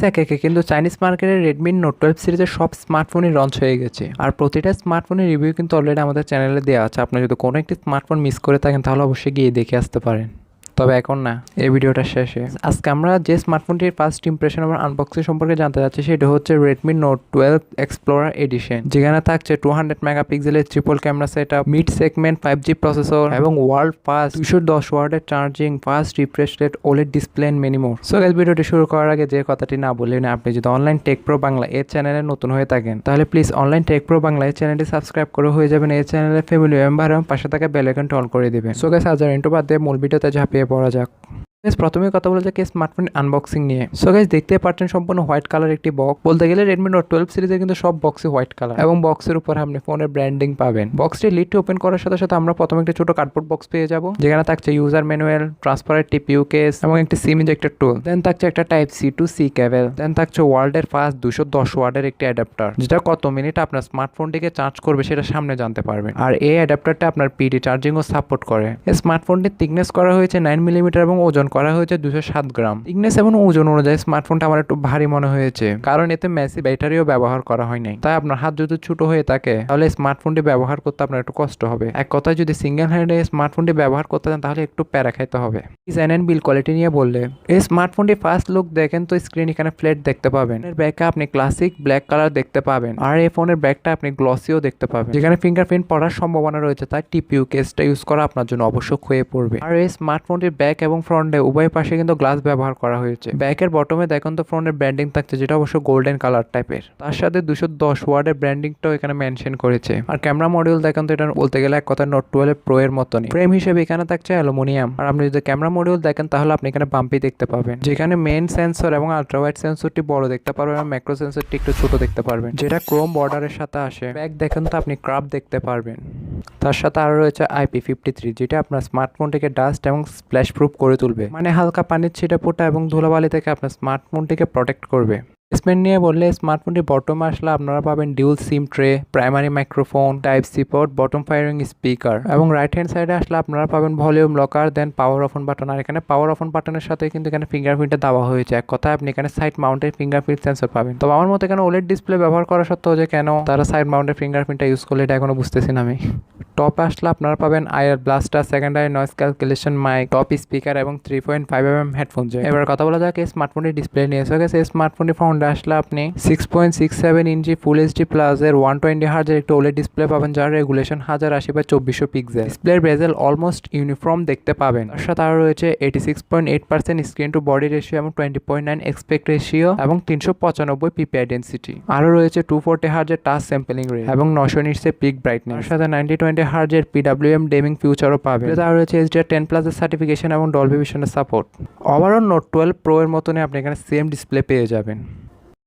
একে একে কিন্তু চাইনিজ মার্কেটের রেডমি নোট 12 সিরিজের সব স্মার্টফোনই লঞ্চ হয়ে গেছে। আর প্রতিটা স্মার্টফোনের রিভিউ কিন্তু অলরেডি আমাদের চ্যানেলে দেওয়া আছে। আপনি যদি কোনো একটি স্মার্টফোন মিস করে থাকেন তাহলে অবশ্যই গিয়ে দেখে আসতে পারেন। তবে এখন না, এই ভিডিওটা শেষে আজকে আমরা যে স্মার্টফোনটির ফার্স্ট ইমপ্রেশন এবং আনবক্সিং সম্পর্কে জানতে যাচ্ছি সেটা হচ্ছে রেডমি নোট 12 এক্সপ্লোরার এডিশন, যেখানে থাকছে 200 মেগাপিক্সেলের triple camera setup, mid segment 5G processor এবং ওয়ার্ল্ড ফাস্ট 210 ওয়াটের charging, fast refresh rate, OLED display and many more. So guys, ভিডিওটি শুরু করার আগে যে কথাটি না বললেই না, আপনি যদি অনলাইন টেক প্রো বাংলা এই চ্যানেলে নতুন হয়ে থাকেন তাহলে please online take pro Bangla এই চ্যানেলটি সাবস্ক্রাইব করে হয়ে যাবেন এই চ্যানেলের ফ্যামিলি মেম্বার এবং পাশে থাকা বেল আইকনটি অন করে দিবেন। সো গাইস, হাজার ইন্টু বাদ দিয়ে মূল ভিডিওতে ঝাঁপিয়ে পড়া যাক। প্রথমে কথা বলা যাক স্মার্টফোন আনবক্সিং নিয়ে। সো গাইস, দেখতে পাচ্ছেন সম্পূর্ণ হোয়াইট কালার একটি বক্স। বলতে গেলে রেডমি নোট 12 সিরিজের কিন্তু সব বক্সই হোয়াইট কালার এবং বক্সের উপর আপনি ফোনের ব্র্যান্ডিং পাবেন। বক্সটি লিডটি ওপেন করার সাথে সাথে আমরা প্রথমে একটি ছোট কার্ডবোর্ড বক্স পেয়ে যাব, যেখানে থাকছে user manual, transparent TPU case এবং একটি সিম ইনজেক্টর টুল। দেন থাকছে একটা type C to C cable. Then থাকছে ওয়ার্ল্ডের ফার্স্ট 210 ওয়াটের একটি অ্যাডাপ্টার, যেটা কত মিনিট আপনার স্মার্টফোনটিকে চার্জ করবে সেটা সামনে জানতে পারবেন। আর এই অ্যাডাপ্টারটা আপনার পিডি চার্জিংও সাপোর্ট করে। এই স্মার্টফোনটির থিকনেস করা হয়েছে 9 মিলিমিটার এবং ওজন করা হয়েছে 207 গ্রাম। থিকনেস এবং ওজন অনুযায়ী স্মার্টফোনটা আমার একটু ভারী মনে হয়েছে, কারণ এতে মেসি ব্যাটারিও ব্যবহার করা হয় নাই। তাই আপনার হাত যদি ছোট হয়ে থাকে তাহলে স্মার্টফোনটি ব্যবহার করতে আপনার একটু কষ্ট হবে। এক কথায় যদি সিঙ্গেল হ্যান্ডে স্মার্টফোনটি ব্যবহার করতে চান তাহলে একটু প্যারা খাইতে হবে। ডিজাইন এন্ড বিল কোয়ালিটি নিয়ে বললে, এই স্মার্টফোনটি ফার্স্ট লুক দেখেন তো স্ক্রিন এখানে ফ্ল্যাট দেখতে পাবেন। এর ব্যাকে আপনি ক্লাসিক ব্ল্যাক কালার দেখতে পাবেন, আর এই ফোনের ব্যাকটা আপনি গ্লসিও দেখতে পাবেন, যেখানে ফিঙ্গারপ্রিন্ট পড়ার সম্ভাবনা রয়েছে। তাই টিপিইউ কেসটা ইউজ করা আপনার জন্য অবশ্যক হয়ে পড়বে। আর এই স্মার্টফোনটির ব্যাক এবং ফ্রন্টে উভয় পাশে কিন্তু গ্লাস ব্যবহার করা হয়েছে। ব্যাকের বটমে দেখুন তো ফ্রন্টের ব্র্যান্ডিং থাকছে, যেটা অবশ্য গোল্ডেন কালার টাইপের। তার সাথে 210 ওয়াটের ব্র্যান্ডিংটাও এখানে মেনশন করেছে। আর ক্যামেরা মডিউল দেখুন তো এটা বলতে গেলে এক কথা নোট 12 প্রো এর মতনই। ফ্রেম হিসেবে এখানে থাকছে অ্যালুমিনিয়াম। আর আপনি যদি ক্যামেরা মডিউল দেখেন তাহলে আপনি এখানে বাম্পি দেখতে পাবেন, যেখানে মেইন সেন্সর এবং আলট্রা ওয়াইড সেন্সরটি বড় দেখতে পারবেন এবং ম্যাক্রো সেন্সরটি একটু ছোট দেখতে পারবেন, যেটা ক্রোম বর্ডারের সাথে আসে। ব্যাক দেখেন তো আপনি ক্রাফ দেখতে পারবেন। তার সাথে আরো রয়েছে IP53, যেটা আপনার স্মার্টফোনটিকে ডাস্ট এবং স্প্ল্যাশ প্রুফ করে তুলবে, মানে হালকা পানির ছিটা ফোটা এবং ধুলাবালি থেকে আপনার স্মার্টফোনটিকে প্রোটেক্ট করবে। প্লেসমেন্ট নিয়ে বললে, স্মার্টফোনটি বটমে আসলে আপনারা পাবেন dual SIM tray, primary microphone, type C port, bottom firing speaker এবং রাইট হ্যান্ড সাইডে আসলে আপনারা পাবেন volume rocker, then power off on button. আর এখানে পাওয়ার অফ অন বাটনের সাথে কিন্তু এখানে ফিঙ্গারপ্রিন্টটা দেওয়া হয়েছে। এক কথায় আপনি এখানে সাইড মাউন্টেড ফিঙ্গারপ্রিন্ট সেন্সর পাবেন। তো আমার মতে এখানে ওলেড ডিসপ্লে ব্যবহার করা সত্ত্বেও যে কেন তারা সাইড মাউন্টেড ফিঙ্গারপ্রিন্টটা ইউজ করলে এটা এখনো বুঝতেছি না আমি। টপে আসলে আপনারা পাবেন IR blaster, secondary noise calculation mike, top speaker এবং 3.5mm হেডফোন জ্যাক। এবার কথা বলা যাক এই স্মার্টফোনটির ডিসপ্লে নিয়ে। এই স্মার্টফোনটি ফ্রন্টে আসলে আপনি 6.67 ইঞ্চি ফুল এইচডি প্লাস এর 120 হার্জের একটি ওলেড ডিসপ্লে পাবেন, যার রেগুলেশন 1080x2400 পিক্সেল। ডিসপ্লের বেজেল অলমোস্ট ইউনিফর্ম দেখতে পাবেন। তার সাথে আরো রয়েছে 86.8% স্ক্রিন টু বডি রেশিও এবং 20.9 এক্সপেক্ট রেশিও এবং 395 পিপিআই ডেন্সিটি। আরো রয়েছে 240 হার্জের টাচ স্যাম্পলিং রেট এবং 900 নিটসের পিক ব্রাইটনেস। তার সাথে 9020 হার্জের PWM ডেমিং ফিউচারও পাবেন। আর রয়েছে HDR10+ এর সার্টিফিকেশন এবং ডলবি ভিশনের সাপোর্ট। ওভারঅল নোট 12 প্রো এর মতনই আপনি এখানে সেম ডিসপ্লে পেয়ে যাবেন।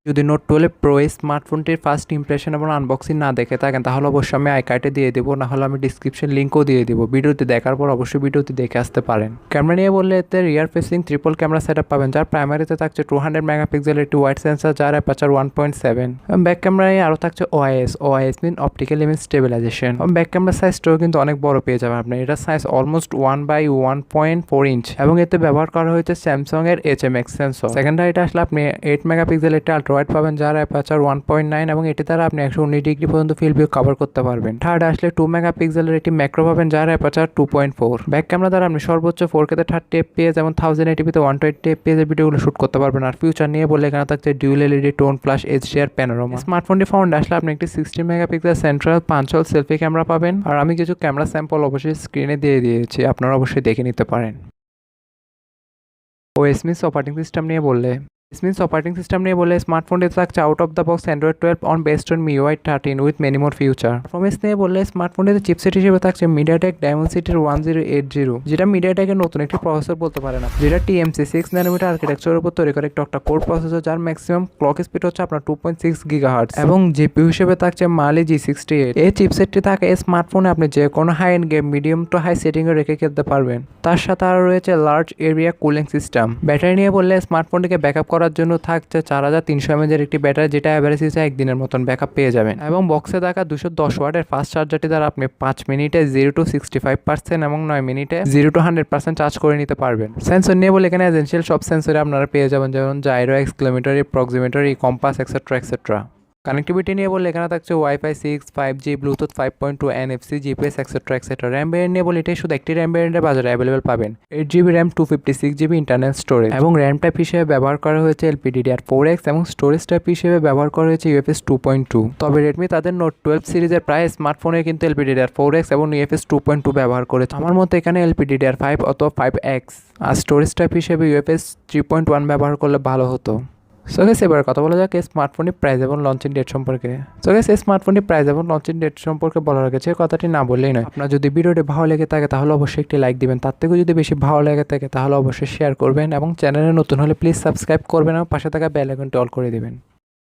যদি নোট 12 প্রো এই স্মার্টফোনটির ফার্স্ট ইমপ্রেশন এবং আনবক্সিং না দেখে থাকেন তাহলে অবশ্যই আমি আইকার্ডে দিয়ে দেবো, না হলে আমি ডিসক্রিপশন লিঙ্কও দিয়ে দেবো। ভিডিওটি দেখার পর অবশ্যই ভিডিওটি দেখে আসতে পারেন। ক্যামেরা নিয়ে বললে, এতে rear facing triple camera setup পাবেন, যার প্রাইমারিতে থাকছে 200 মেগাপিক্সেলের একটি ওয়াইড সেন্সর, যার অ্যাপারচার 1.7। ব্যাক ক্যামেরায় আরও থাকছে OIS mean optical image stabilization. Back camera সাইজটাও কিন্তু অনেক বড় পেয়ে যাবেন আপনি। এটা সাইজ অলমোস্ট 1/1.4 ইঞ্চ এবং এতে ব্যবহার করা হয়েছে স্যামসাং এর HMX সেন্সর। সেকেন্ডারিটা আসলে আপনি 8 মেগাপিক্সেলের একটি আলট্রা ওয়াইড পাবেন, যার অ্যাপারচার 1.9 এবং এটি দ্বারা আপনি 119 ডিগ্রি পর্যন্ত ফিল্ড ভিউ কভার করতে পারবেন। থার্ড আসলে 2 মেগাপিক্সেলের একটি ম্যাক্রো পাবেন, যার অ্যাপারচার 2.4। ব্যাক ক্যামেরা দ্বারা আপনি সর্বোচ্চ 4K তে 30 fps এবং 1080p তে 120 fps এর ভিডিওগুলো শুট করতে পারবেন। আর ফিউচার নিয়ে বললে এখানে থাকছে dual LED tone plus HDR panorama. স্মার্টফোনটি ফ্রন্টে আসলে আপনি একটি 60 megapixel central punch hole selfie camera পাবেন। আর আমি কিছু ক্যামেরা স্যাম্পল অবশ্যই স্ক্রিনে দিয়ে দিয়েছি, আপনারা অবশ্যই দেখে নিতে পারেন। ওএস মিনস অপারেটিং সিস্টেম নিয়ে বললে, অপারেটিং সিস্টেম নিয়ে বলে স্মার্টফোনটিতে থাকছে out of the box Android 12 on based on MIUI 13 with many more future. Performance নিয়ে বললে স্মার্টফোনটিতে চিপসেট হিসেবে থাকছে MediaTek Dimensity 1080, যেটা MediaTek-এর নতুন একটি প্রসেসর বলতে পারেন, যেটা TMC 6 ন্যানোমিটার আর্কিটেকচারের উপর তৈরি করে একটি অক্টা কোর প্রসেসর, যার ম্যাক্সিমাম ক্লক স্পিড হচ্ছে আপনার 2.6 GHz এবং জিপিইউ হিসেবে থাকছে Mali G68। এই চিপসেটটি থাকে এই স্মার্টফোনে আপনি যে কোনো high end game medium to high সেটিংয়ে রেখে খেলতে পারবেন। তার সাথে আরও রয়েছে large area cooling system. Battery নিয়ে বললে স্মার্টফোনটিকে ব্যাকআপ করার জন্য থাকছে 4300 mAh একটি ব্যাটারি, যেটা অ্যাভারেজ হিসেবে একদিনের মতন ব্যাকআপ পেয়ে যাবেন। এবং বক্সে থাকা 210 ওয়াটের ফাস্ট চার্জারটি দ্বারা আপনি 5 মিনিটে 0 to 65% এবং 9 মিনিটে 0 to 100% চার্জ করে নিতে পারবেন। সেন্সর নিয়ে বলে এখানে এসেনশিয়াল সব সেন্সরে আপনারা পেয়ে যাবেন, যেমন gyro, accelerometer, proximity, compass, etcetera etcetera. Connectivity নিয়ে বললে এখানে থাকছে wifi 6, 5G, Bluetooth 5.2, NFC, GPS etcetera etcetera. RAM variant নিয়ে বলে এটাই শুধু একটি র্যাম ভ্যারিয়েন্টের বাজারে অ্যাভেলেবেল পাবেন। 8GB RAM, 256GB internal storage এবং র্যাম টাইপ হিসেবে ব্যবহার করা হয়েছে LPDDR4X এবং স্টোরেজ টাইপ হিসেবে ব্যবহার করা হয়েছে UFS 2.2। তবে রেডমি তাদের নোট 12 সিরিজের প্রায় স্মার্টফোনে কিন্তু LPDDR4X এবং UFS 2.2 ব্যবহার করেছে। আমার মতে এখানে LPDDR5 অথবা 5X আর স্টোরেজ টাইপ হিসেবে UFS 3.1 ব্যবহার করলে ভালো হতো। সো গাইস, এবার কথা বলা যাক এই স্মার্টফোনের প্রাইস এবং লঞ্চিং ডেট সম্পর্কে। সো গাইস, এই স্মার্টফোনের প্রাইস এবং লঞ্চিং ডেট সম্পর্কে বলার আগে যে কথাটি না বললেই নয়। আপনার যদি ভিডিওটি ভালো লেগে থাকে তাহলে অবশ্যই একটি লাইক দিবেন, তার থেকেও যদি বেশি ভালো লেগে থাকে তাহলে অবশ্যই শেয়ার করবেন এবং চ্যানেলে নতুন হলে প্লিজ সাবস্ক্রাইব করবেন এবং পাশে থাকা বেল আইকনটি অল করে দিবেন।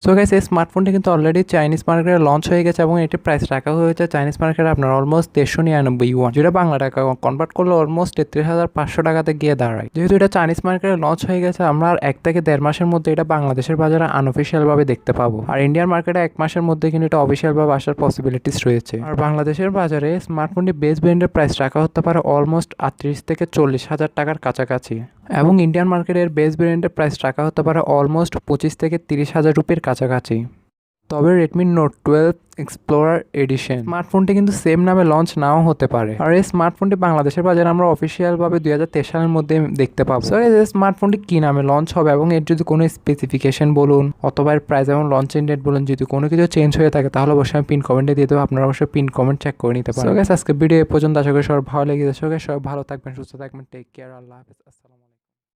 সো গাইস, এই স্মার্টফোনটি কিন্তু অলরেডি চাইনিজ মার্কেটে লঞ্চ হয়ে গেছে এবং এটির প্রাইস রাখা হয়েছে চাইনিজ মার্কেটে আপনার অলমোস্ট 199 ওয়ান, যেটা বাংলা টাকা কনভার্ট করলে অলমোস্ট 33,500 টাকাতে গিয়ে দাঁড়ায়। যেহেতু এটা চাইনিজ মার্কেটে লঞ্চ হয়ে গেছে, আমরা আর 1 থেকে 1.5 মাসের মধ্যে এটা বাংলাদেশের বাজারে আনঅফিসিয়ালভাবে দেখতে পাবো। আর ইন্ডিয়ান মার্কেটে 1 মাসের মধ্যে কিন্তু এটা অফিসিয়ালভাবে আসার পসিবিলিটিস রয়েছে। আর বাংলাদেশের বাজারে স্মার্টফোনটি বেস ব্র্যান্ডের প্রাইস রাখা হতে পারে অলমোস্ট 38 থেকে 40,000 টাকার কাছাকাছি এবং ইন্ডিয়ান মার্কেটের বেস ব্র্যান্ডের প্রাইস রাখা হতে পারে অলমোস্ট 25 থেকে 30,000 রুপির কাছাকাছি। তবে রেডমি নোট 12 এক্সপ্লোরার এডিশন স্মার্টফোনটি কিন্তু সেম নামে লঞ্চ নাও হতে পারে। আর এই স্মার্টফোনটি বাংলাদেশের বাজারে আমরা অফিসিয়ালভাবে 2023 সালের মধ্যে দেখতে পাবো। সো এই স্মার্টফোনটি কী নামে লঞ্চ হবে এবং এর যদি কোনো স্পেসিফিকেশন বলুন অথবা এর প্রাইস এবং লঞ্চিং ডেট বলুন, যদি কোনো কিছু চেঞ্জ হয়ে থাকে তাহলে অবশ্যই আমি পিন কমেন্টে দিয়ে দেবো, আপনারা অবশ্যই পিন কমেন্ট চেক করে নিতে পারেন। সো গাইস, আজকে ভিডিও এ পর্যন্ত। আশা করি সবাই ভালো লেগেছে। সবাই ভালো থাকবেন, সুস্থ থাকবেন, টেক কেয়ার, আল্লাহ হাফেজ, আসসালামু আলাইকুম।